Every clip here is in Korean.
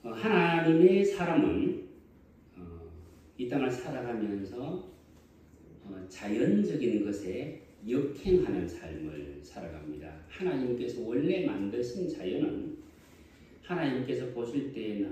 하나님의 사람은 이 땅을 살아가면서 자연적인 것에 역행하는 삶을 살아갑니다. 하나님께서 원래 만드신 자연은 하나님께서 보실 때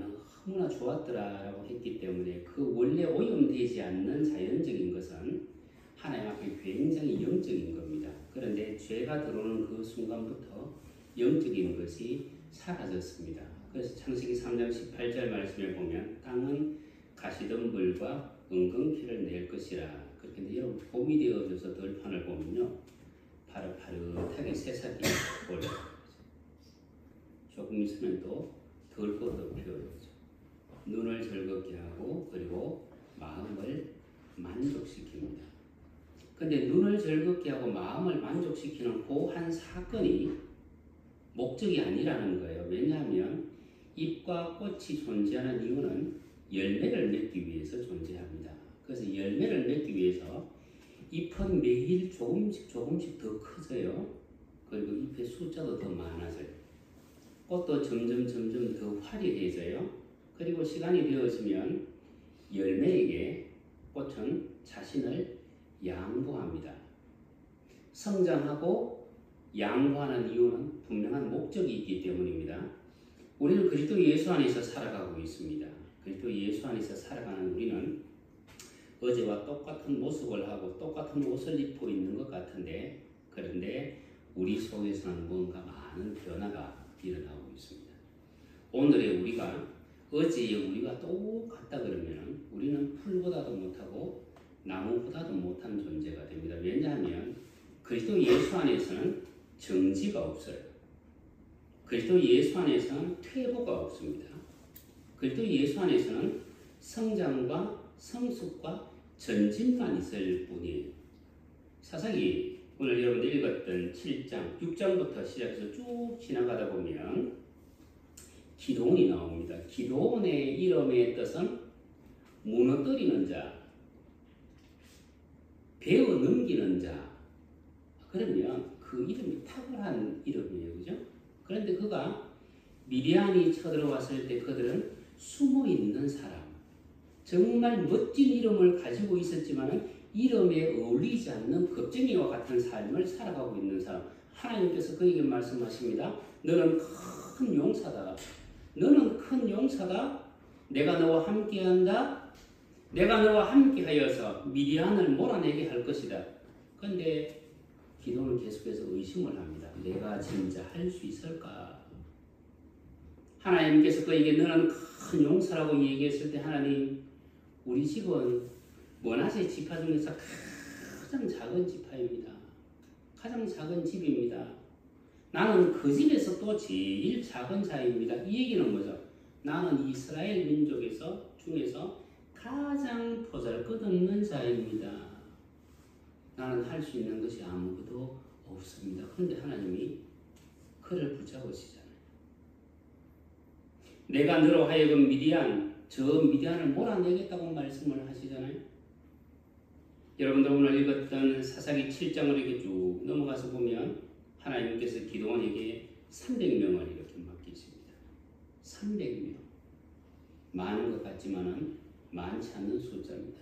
너무나 좋았더라라고 했기 때문에 그 원래 오염되지 않는 자연적인 것은 하나님 앞에 굉장히 영적인 겁니다. 그런데 죄가 들어오는 그 순간부터 영적인 것이 사라졌습니다. 그래서 창세기 3장 18절 말씀에 보면 땅은 가시덤불과 은근키를 낼 것이라. 그렇게 여러분 봄이 되어져서 들판을 보면요, 파릇파릇하게 새싹이 올라오죠. 조금 있으면 또 들꽃도 피어오죠. 눈을 즐겁게 하고 그리고 마음을 만족시킵니다. 근데 눈을 즐겁게 하고 마음을 만족시키는 그 한 사건이 목적이 아니라는 거예요. 왜냐하면 잎과 꽃이 존재하는 이유는 열매를 맺기 위해서 존재합니다. 그래서 열매를 맺기 위해서 잎은 매일 조금씩 더 커져요. 그리고 잎의 숫자도 더 많아져요. 꽃도 점점 더 화려해져요. 그리고 시간이 되어지면 열매에게 꽃은 자신을 양보합니다. 성장하고 양보하는 이유는 분명한 목적이 있기 때문입니다. 우리는 그리스도 예수 안에서 살아가고 있습니다. 그리스도 예수 안에서 살아가는 우리는 어제와 똑같은 모습을 하고 똑같은 옷을 입고 있는 것 같은데, 그런데 우리 속에서는 뭔가 많은 변화가 일어나고 있습니다. 오늘의 우리가 어제의 우리가 똑같다 그러면 우리는 풀보다도 못하고 나무보다도 못한 존재가 됩니다. 왜냐하면 그리스도 예수 안에서는 정지가 없어요. 그리스도 예수 안에서는 퇴보가 없습니다. 그리스도 예수 안에서는 성장과 성숙과 전진만 있을 뿐이에요. 사사기 오늘 여러분들 읽었던 7장, 6장부터 시작해서 쭉 지나가다 보면 기도원이 나옵니다. 기도원의 이름의 뜻은 무너뜨리는 자, 베어 넘기는 자. 그러면 그 이름이 탁월한 이름이에요. 그죠? 그런데 그가 미디안이 쳐들어왔을 때 그들은 숨어있는 사람, 정말 멋진 이름을 가지고 있었지만 이름에 어울리지 않는 겁쟁이와 같은 삶을 살아가고 있는 사람. 하나님께서 그에게 말씀하십니다. 너는 큰 용사다. 너는 큰 용사다. 내가 너와 함께한다. 내가 너와 함께하여서 미디안을 몰아내게 할 것이다. 그런데 기도는 계속해서 의심을 합니다. 내가 진짜 할 수 있을까? 하나님께서 그에게 너는 큰 용사라고 얘기했을 때 하나님, 우리 집은 머나세 지파 중에서 가장 작은 지파입니다. 가장 작은 집입니다. 나는 그 집에서 또 제일 작은 자입니다. 이 얘기는 뭐죠? 나는 이스라엘 민족에서 중에서 가장 보잘것없는 자입니다. 나는 할 수 있는 것이 아무것도 없습니다. 그런데 하나님이 그를 붙잡으시잖아요. 내가 너로 하여금 저 미디안을 몰아내겠다고 말씀을 하시잖아요. 여러분들 오늘 읽었던 사사기 7장을 이렇게 쭉 넘어가서 보면 하나님께서 기도원에게 300명을 이렇게 맡기십니다. 300명. 많은 것 같지만은 많지 않는 숫자입니다.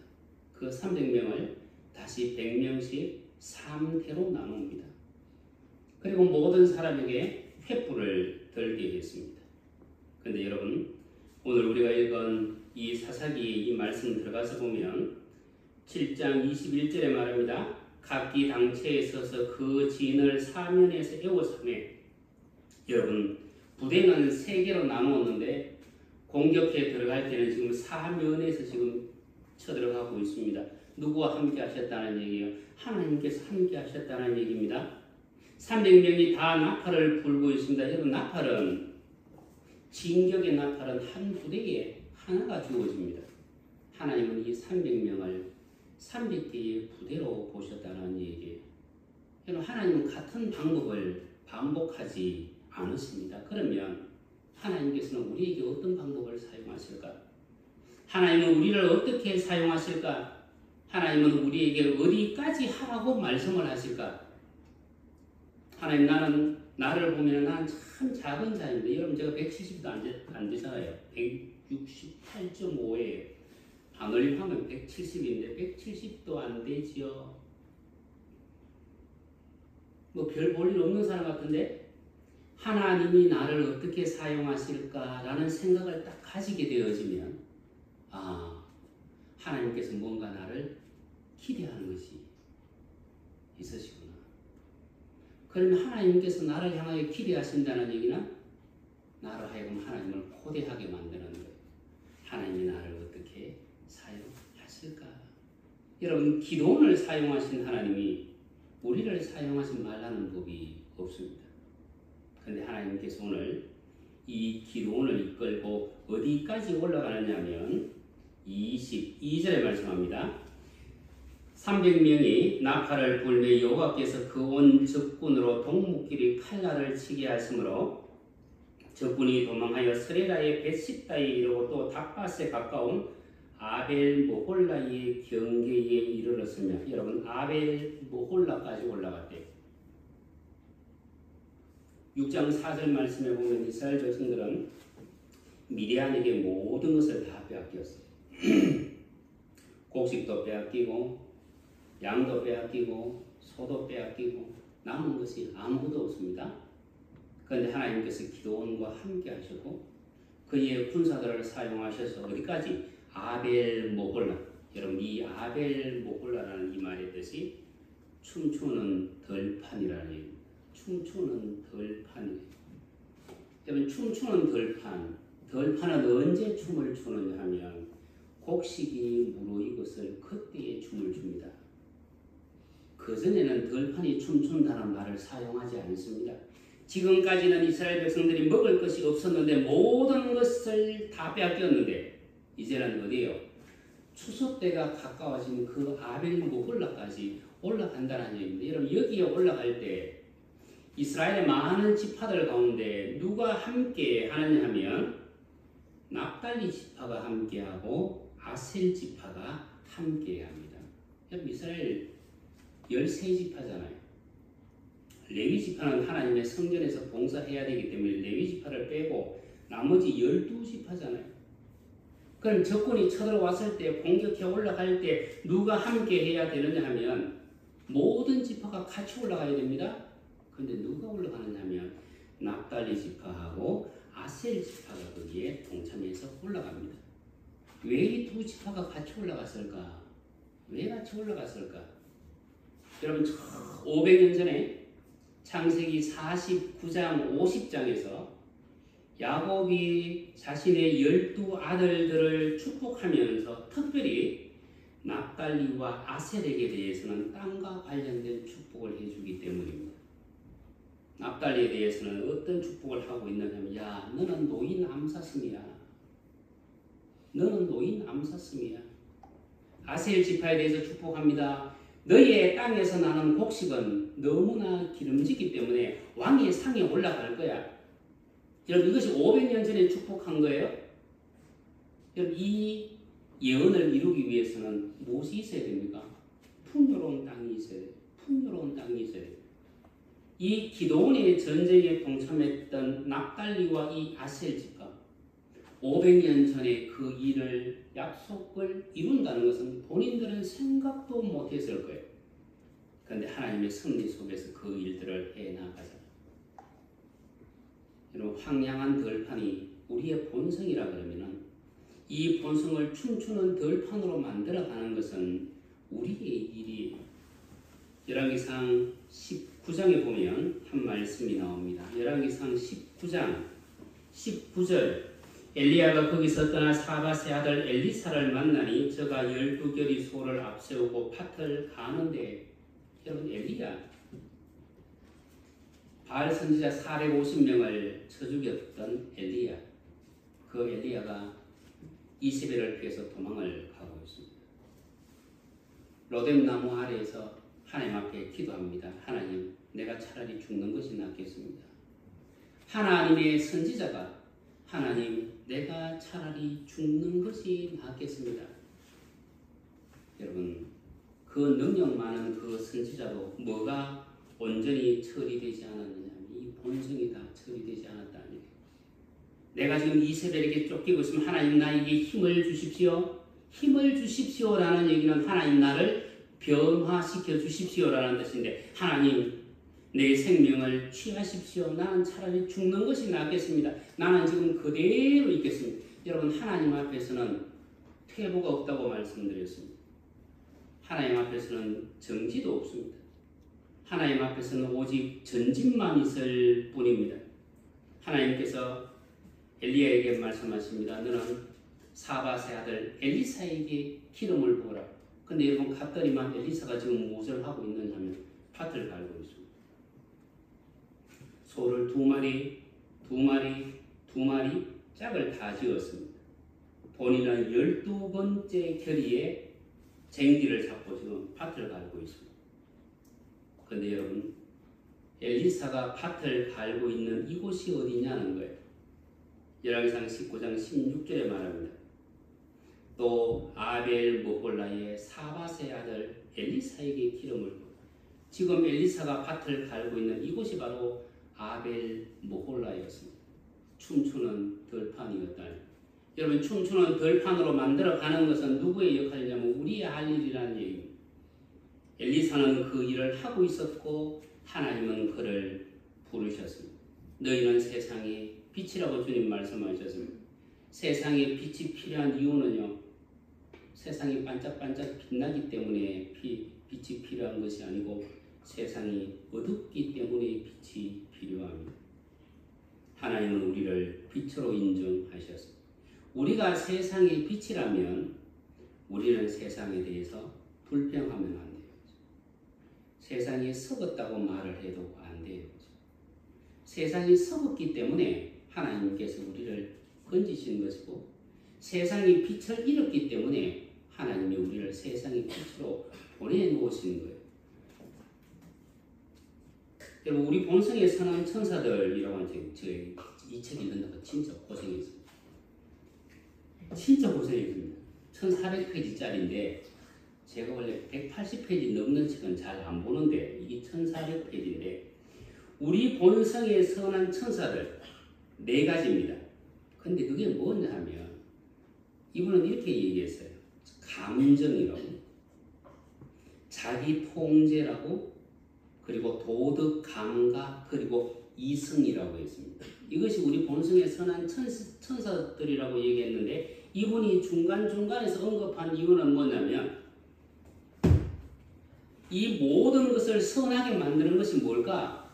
그 300명을 다시 100명씩 3대로 나눕니다. 그리고 모든 사람에게 횃불을 들게 했습니다. 그런데 여러분, 오늘 우리가 읽은 이 사사기 이 말씀 들어가서 보면 7장 21절에 말합니다. 각기 당체에 서서 그 진을 사면에서 에워싸매. 여러분, 부대는 3개로 나누었는데 공격해 들어갈 때는 지금 사면에서 지금 쳐들어가고 있습니다. 누구와 함께 하셨다는 얘기예요? 하나님께서 함께 하셨다는 얘기입니다. 300명이 다 나팔을 불고 있습니다. 여러분, 나팔은 진격의 나팔은 한 부대에 하나가 주어집니다. 하나님은 이 300명을 300개의 부대로 보셨다는 얘기예요. 여러분, 하나님은 같은 방법을 반복하지 않으십니다. 그러면 하나님께서는 우리에게 어떤 방법을 사용하실까? 하나님은 우리를 어떻게 사용하실까? 하나님은 우리에게 어디까지 하라고 말씀을 하실까? 하나님, 나는 나를 보면 난 참 작은 자인데 여러분 제가 170도 안 되잖아요. 168.5예요. 방울림하면 170인데 170도 안 되지요. 뭐 별 볼 일 없는 사람 같은데 하나님이 나를 어떻게 사용하실까라는 생각을 딱 가지게 되어지면 하나님께서 뭔가 나를 기대하는 것이 있으시구나. 그러면 하나님께서 나를 향하여 기대하신다는 얘기는 나로 하여금 하나님을 고대하게 만드는 거예요. 하나님이 나를 어떻게 사용하실까? 여러분 기도원을 사용하신 하나님이 우리를 사용하지 말라는 법이 없습니다. 그런데 하나님께서 오늘 이 기도원을 이끌고 어디까지 올라가느냐면 22절에 말씀합니다. 300명이 나팔을 불며 여호와께서 그 온 적군으로 동목끼리 칼날을 치게 하심으로 적군이 도망하여 스레라의 벳십다에 이르고 또 닥밧에 가까운 아벨 모홀라의 경계에 이르렀으며 여러분 아벨 모홀라까지 올라갔대요. 6장 4절 말씀에 보면 이스라엘 백성들은 미디안에게 모든 것을 다 빼앗겼어요. 곡식도 빼앗기고 양도 빼앗기고 소도 빼앗기고 남은 것이 아무것도 없습니다. 그런데 하나님께서 기도원과 함께 하시고 그의 군사들을 사용하셔서 어디까지? 아벨 모홀라. 여러분 이 아벨 모홀라라는 이 말의 뜻이 춤추는 들판이라는 얘기입니다. 춤추는 들판이에요. 여러분 춤추는 들판은 언제 춤을 추느냐 하면 곡식이 무르익었을 그때에 춤을 춥니다. 그전에는 들판이 춤춘다는 말을 사용하지 않습니다. 지금까지는 이스라엘 백성들이 먹을 것이 없었는데 모든 것을 다 빼앗겼는데 이제는 어디요? 추수 때가 가까워진 그 아벨 모홀라까지 올라간다는 얘기입니다. 여러분 여기에 올라갈 때 이스라엘의 많은 지파들 가운데 누가 함께 하느냐 하면 납달리 지파가 함께하고 아셀 지파가 함께합니다. 여러분 이스라엘 13지파잖아요. 레위 지파는 하나님의 성전에서 봉사해야 되기 때문에 레위 지파를 빼고 나머지 12지파잖아요. 그럼 적군이 쳐들어왔을 때 공격해 올라갈 때 누가 함께 해야 되느냐 하면 모든 지파가 같이 올라가야 됩니다. 그런데 누가 올라가느냐 하면 납달리 지파하고 아셀 지파가 거기에 동참해서 올라갑니다. 왜 이 두 지파가 같이 올라갔을까? 왜 같이 올라갔을까? 여러분 500년 전에 창세기 49장 50장에서 야곱이 자신의 12아들들을 축복하면서 특별히 납달리와 아셀에게 대해서는 땅과 관련된 축복을 해주기 때문입니다. 납달리에 대해서는 어떤 축복을 하고 있느냐면 야 너는 노인 암사슴이야. 너는 노인 암사슴이야. 아셀 지파에 대해서 축복합니다. 너희의 땅에서 나는 곡식은 너무나 기름지기 때문에 왕의 상에 올라갈 거야. 여러분 이것이 500년 전에 축복한 거예요. 여러분 이 예언을 이루기 위해서는 무엇이 있어야 됩니까? 풍요로운 땅이 있어야 돼요. 풍요로운 땅이 있어야 돼요. 이 기도원의 전쟁에 동참했던 납달리와 이 아셀 지파 500년 전에 그 일을 약속을 이룬다는 것은 본인들은 생각도 못했을 거예요. 그런데 하나님의 섭리 속에서 그 일들을 해나가잖아요. 여러분 황량한 들판이 우리의 본성이라 그러면은 이 본성을 춤추는 들판으로 만들어가는 것은 우리의 일이에요. 열왕기상 19장에 보면 한 말씀이 나옵니다. 열왕기상 19장 19절 엘리야가 거기서 떠나 사밧의 아들 엘리사를 만나니 저가 12결의 소를 앞세우고 밭을 가는데 여러분 엘리야 바알 선지자 450명을 쳐 죽였던 엘리야 그 엘리야가 이세벨을 피해서 도망을 가고 있습니다. 로뎀나무 아래에서 하나님 앞에 기도합니다. 하나님 내가 차라리 죽는 것이 낫겠습니다. 하나님의 선지자가 하나님 내가 차라리 죽는 것이 낫겠습니다. 여러분 그 능력 많은 그 선지자도 뭐가 온전히 처리되지 않았느냐 이 본성이 다 처리되지 않았다는 얘기예요. 내가 지금 이세벨에게 쫓기고 있으면 하나님 나에게 힘을 주십시오. 힘을 주십시오라는 얘기는 하나님 나를 변화시켜 주십시오라는 뜻인데 하나님 내 생명을 취하십시오. 나는 차라리 죽는 것이 낫겠습니다. 나는 지금 그대로 있겠습니다. 여러분 하나님 앞에서는 퇴보가 없다고 말씀드렸습니다. 하나님 앞에서는 정지도 없습니다. 하나님 앞에서는 오직 전진만 있을 뿐입니다. 하나님께서 엘리야에게 말씀하십니다. 너는 사밧의 아들 엘리사에게 기름을 부어라. 근데 여러분 갔더니만 엘리사가 지금 무엇을 하고 있느냐 하면 밭을 갈고 있습니다. 소를 2마리 짝을 다 지었습니다. 본인은 12번째 결의에 쟁기를 잡고 지금 밭을 갈고 있습니다. 그런데 여러분 엘리사가 밭을 갈고 있는 이곳이 어디냐는 거예요. 열왕기상 19장 16절에 말합니다. 또 아벨 모홀라의 사밧의 아들 엘리사에게 기름을 부어. 지금 엘리사가 밭을 갈고 있는 이곳이 바로 아벨 모홀라였습니다. 춤추는 들판이었다. 여러분 춤추는 들판으로 만들어가는 것은 누구의 역할이냐면 우리의 할 일이라는 얘기입니다. 엘리사는 그 일을 하고 있었고 하나님은 그를 부르셨습니다. 너희는 세상의 빛이라고 주님 말씀하셨습니다. 세상에 빛이 필요한 이유는요. 세상이 반짝반짝 빛나기 때문에 빛이 필요한 것이 아니고 세상이 어둡기 때문에 빛이 필요합니다. 하나님은 우리를 빛으로 인정하셨습니다. 우리가 세상의 빛이라면 우리는 세상에 대해서 불평하면 안 돼요. 세상이 썩었다고 말을 해도 안 돼요. 세상이 썩었기 때문에 하나님께서 우리를 건지신 것이고 세상이 빛을 잃었기 때문에 하나님이 우리를 세상의 빛으로 보내놓으신 거예요. 여러분 우리 본성에 사는 천사들이라고 하는 이 책 읽는다고 진짜 고생했습니다. 진짜 고생했습니다. 1400페이지짜리인데 제가 원래 180페이지 넘는 책은 잘 안 보는데 이게 1400페이지인데 우리 본성에 선한 천사들 4가지입니다. 근데 그게 뭐냐 하면 이분은 이렇게 얘기했어요. 감정이라고, 자기 통제라고, 그리고 도덕 감각, 그리고 이승이라고 했습니다. 이것이 우리 본성에 선한 천사들이라고 얘기했는데 이분이 중간중간에서 언급한 이유는 뭐냐면 이 모든 것을 선하게 만드는 것이 뭘까?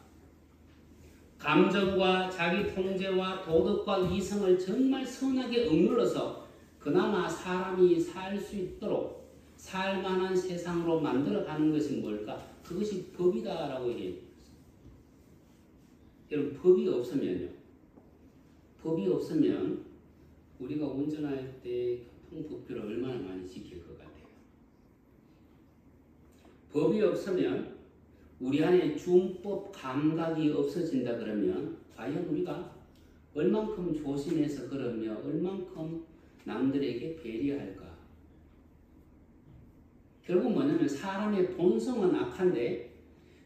감정과 자기 통제와 도덕과 이성을 정말 선하게 억눌러서 그나마 사람이 살 수 있도록 살만한 세상으로 만들어가는 것이 뭘까? 그것이 법이다라고 얘기해요. 여러분 법이 없으면요. 법이 없으면 우리가 운전할 때 교통법규를 얼마나 많이 지킬 것 같아요. 법이 없으면 우리 안에 준법 감각이 없어진다 그러면 과연 우리가 얼만큼 조심해서 걸으며 얼만큼 남들에게 배려할까? 결국 뭐냐면 사람의 본성은 악한데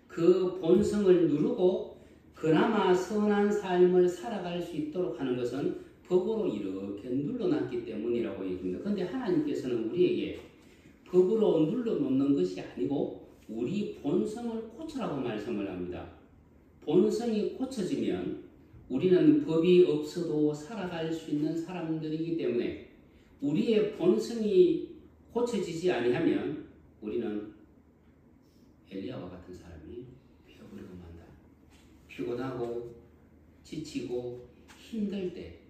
그 본성을 누르고 그나마 선한 삶을 살아갈 수 있도록 하는 것은 법으로 이렇게 눌러놨기 때문이라고 얘기합니다. 그런데 하나님께서는 우리에게 법으로 눌러놓는 것이 아니고 우리 본성을 고쳐라고 말씀을 합니다. 본성이 고쳐지면 우리는 법이 없어도 살아갈 수 있는 사람들이기 때문에 우리의 본성이 고쳐지지 아니하면 우리는 엘리야와 같은 사람이 되어버리고 만다. 피곤하고 지치고 힘들 때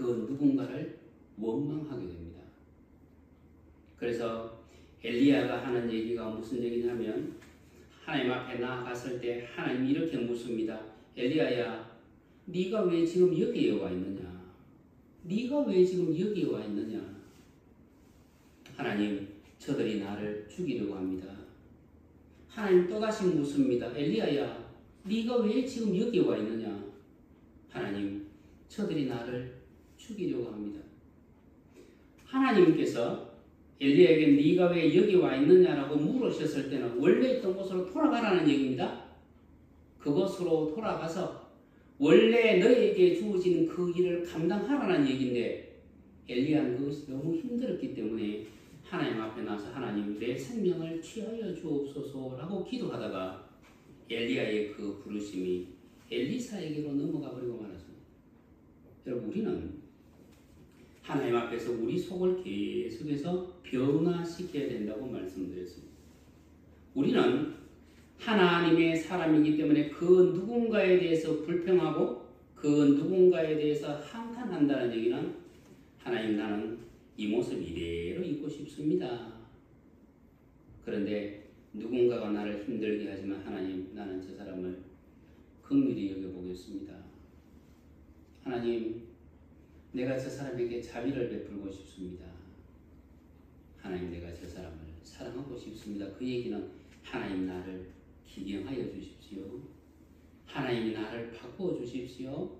그 누군가를 원망하게 됩니다. 그래서 엘리야가 하는 얘기가 무슨 얘기냐면 하나님 앞에 나아갔을 때 하나님이 이렇게 묻습니다. 엘리야야, 네가 왜 지금 여기에 와 있느냐? 네가 왜 지금 여기에 와 있느냐? 하나님, 저들이 나를 죽이려고 합니다. 하나님 또다시 묻습니다. 엘리야야, 네가 왜 지금 여기에 와 있느냐? 하나님, 저들이 나를 죽이려고 합니다. 하나님께서 엘리야에게 네가 왜 여기 와 있느냐라고 물으셨을 때는 원래 있던 곳으로 돌아가라는 얘기입니다. 그곳으로 돌아가서 원래 너에게 주어진 그 일을 감당하라는 얘기인데 엘리야는 그것이 너무 힘들었기 때문에 하나님 앞에 나서 하나님 내 생명을 취하여 주옵소서라고 기도하다가 엘리야의 그 부르심이 엘리사에게로 넘어가 버리고 말았습니다. 여러분 우리는 하나님 앞에서 우리 속을 계속해서 변화시켜야 된다고 말씀드렸습니다. 우리는 하나님의 사람이기 때문에 그 누군가에 대해서 불평하고 그 누군가에 대해서 한탄한다는 얘기는 하나님 나는 이 모습 이대로 있고 싶습니다. 그런데 누군가가 나를 힘들게 하지만 하나님 나는 저 사람을 긍휼히 여겨보겠습니다. 하나님 내가 저 사람에게 자비를 베풀고 싶습니다. 하나님 내가 저 사람을 사랑하고 싶습니다. 그 얘기는 하나님 나를 기경하여 주십시오. 하나님이 나를 바꾸어 주십시오.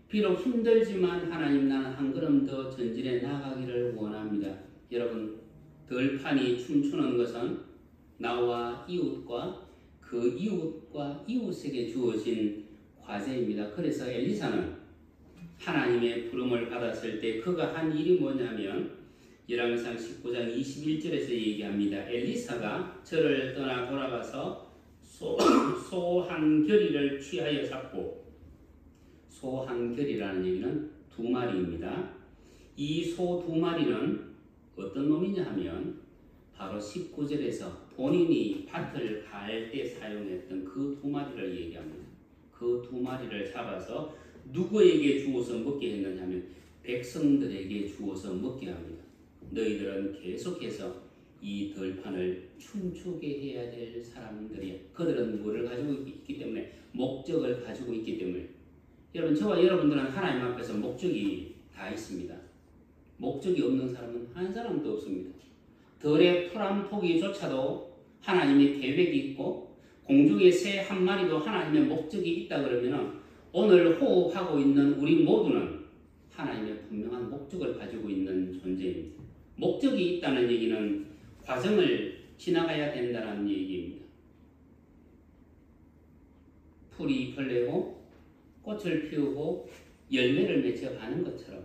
비록 힘들지만 하나님 나는 한 걸음 더 전진해 나가기를 원합니다. 여러분 들판이 춤추는 것은 나와 이웃과 그 이웃과 이웃에게 주어진 과제입니다. 그래서 엘리사는 하나님의 부름을 받았을 때 그가 한 일이 뭐냐면 열왕기상 19장 21절에서 얘기합니다. 엘리사가 저를 떠나 돌아가서 소 한 겨리를 취하여 잡고 소 한 겨리라는 얘기는 두 마리입니다. 이 소 두 마리는 어떤 놈이냐 하면 바로 19절에서 본인이 밭을 갈 때 사용했던 그 두 마리를 얘기합니다. 그 두 마리를 잡아서 누구에게 주어서 먹게 했느냐 하면 백성들에게 주어서 먹게 합니다. 너희들은 계속해서 이 들판을 춤추게 해야 될 사람들이야. 그들은 뭐를 가지고 있기 때문에 목적을 가지고 있기 때문에 여러분 저와 여러분들은 하나님 앞에서 목적이 다 있습니다. 목적이 없는 사람은 한 사람도 없습니다. 들의 풀 한 포기조차도 하나님의 계획이 있고 공중의 새 한 마리도 하나님의 목적이 있다 그러면 오늘 호흡하고 있는 우리 모두는 하나님의 분명한 목적을 가지고 있는 존재입니다. 목적이 있다는 얘기는 과정을 지나가야 된다는 얘기입니다. 풀이 벌레고 꽃을 피우고 열매를 맺어가는 것처럼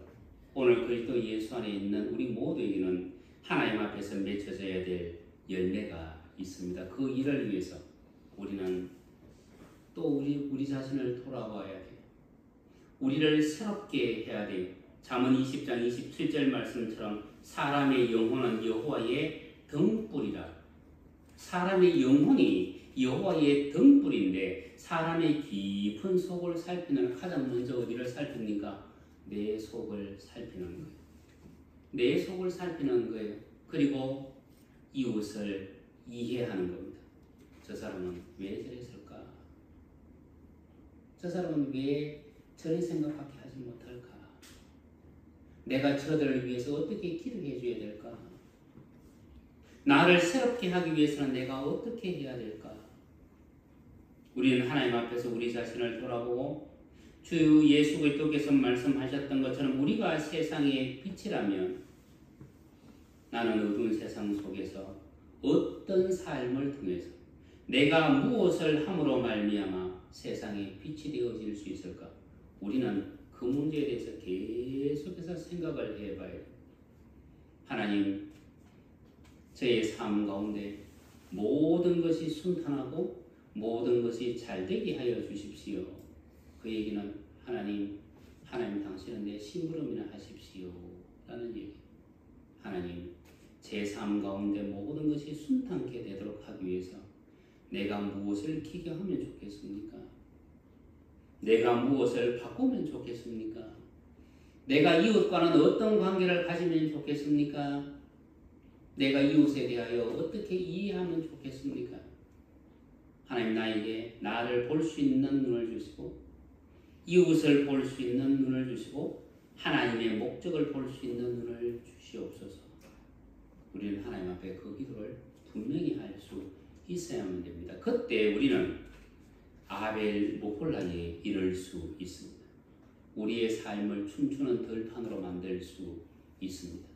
오늘 그리스도 예수 안에 있는 우리 모두에게는 하나님 앞에서 맺혀져야 될 열매가 있습니다. 그 일을 위해서 우리는 또 우리 자신을 돌아봐야 돼요. 우리를 새롭게 해야 돼요. 잠언 20장 27절 말씀처럼 사람의 영혼은 여호와의 등불이라. 사람의 영혼이 여호와의 등불인데 사람의 깊은 속을 살피는 가장 먼저 어디를 살핍니까? 내 속을 살피는 거예요. 내 속을 살피는 거예요. 그리고 이웃을 이해하는 겁니다. 저 사람은 왜 저랬을까? 저 사람은 왜 저런 생각밖에 하지 못할까? 내가 저들을 위해서 어떻게 기도해 줘야 될까? 나를 새롭게 하기 위해서는 내가 어떻게 해야 될까? 우리는 하나님 앞에서 우리 자신을 돌아보고 주 예수 그리스도께서 말씀하셨던 것처럼 우리가 세상의 빛이라면 나는 어두운 세상 속에서 어떤 삶을 통해서 내가 무엇을 함으로 말미암아 세상의 빛이 되어질 수 있을까? 우리는 그 문제에 대해서 계속해서 생각을 해봐야 돼요. 하나님, 저의 삶 가운데 모든 것이 순탄하고 모든 것이 잘되게 하여 주십시오. 그 얘기는 하나님 당신은 내 심부름이나 하십시오 라는 얘기. 하나님, 제 삶 가운데 모든 것이 순탄케 되도록 하기 위해서 내가 무엇을 기경하면 좋겠습니까? 내가 무엇을 바꾸면 좋겠습니까? 내가 이웃과는 어떤 관계를 가지면 좋겠습니까? 내가 이웃에 대하여 어떻게 이해하면 좋겠습니까? 하나님 나에게 나를 볼 수 있는 눈을 주시고 이웃을 볼 수 있는 눈을 주시고 하나님의 목적을 볼 수 있는 눈을 주시옵소서. 우리는 하나님 앞에 그 기도를 분명히 할 수 있어야만 됩니다. 그때 우리는 아벨 모홀라에 이를 수 있습니다. 우리의 삶을 춤추는 들판으로 만들 수 있습니다.